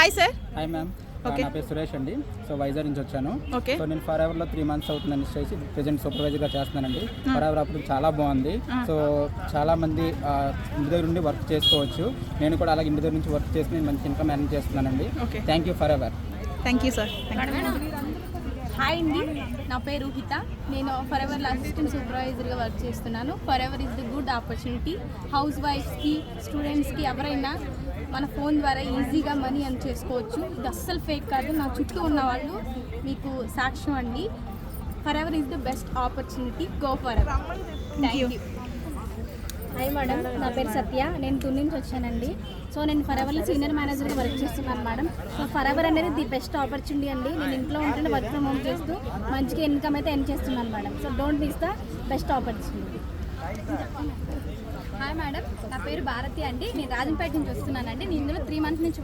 Hi sir. Hi ma'am, okay. నా పేరు సురేష్ అండి. సో వైజాగ్ నుంచి వచ్చాను. ఓకే. సో నేను ఫర్ ఎవర్లో 3 months అవుతుందని చేసి ప్రెజెంట్ సూపర్వైజర్గా చేస్తున్నానండి. ఫర్ ఎవర్ అప్పుడు చాలా బాగుంది. సో చాలా మంది ఇంటి దగ్గర నుండి వర్క్ చేసుకోవచ్చు. నేను కూడా అలాగే ఇంటి దగ్గర నుంచి వర్క్ చేసి నేను మంచి ఇన్కమ్ ఎర్న్ చేస్తున్నానండి. Okay. Thank you Forever. Thank you sir. Hi అండి, నా పేరు హిత. నేను ఫర్ ఎవర్లో అసిస్టెంట్ సూపర్వైజర్గా వర్క్ చేస్తున్నాను. Forever is the good opportunity. హౌస్ వైఫ్స్కి, స్టూడెంట్స్కి ఎవరైనా మన ఫోన్ ద్వారా ఈజీగా మనీ ఎర్న్ చేసుకోవచ్చు. ఇది అస్సలు ఫేక్ కాదు, నా చుట్టూ ఉన్న వాళ్ళు మీకు సాక్ష్యం అండి. For ever is the best opportunity. Go for ever. Thank you. Hi madam, నా పేరు సత్య. నేను తుని నుంచి వచ్చానండి. సో నేను ఫర్ ఎవర్లో సీనియర్ మేనేజర్గా వర్క్ చేస్తున్నాను మేడం. సో ఫర్ ఎవర్ అనేది ది బెస్ట్ ఆపర్చునిటీ అండి. నేను ఇంట్లో ఉంటుంటే వర్క్ ఫ్రమ్ హోమ్ చేస్తూ మంచిగా ఇన్కమ్ అయితే ఎర్న్ చేస్తున్నాను madam. So don't miss the best opportunity. Hi madam, నా పేరు భారతి అండి. నేను రాజంపేట నుంచి వస్తున్నానండి. నేను ఇందులో 3 months నుంచి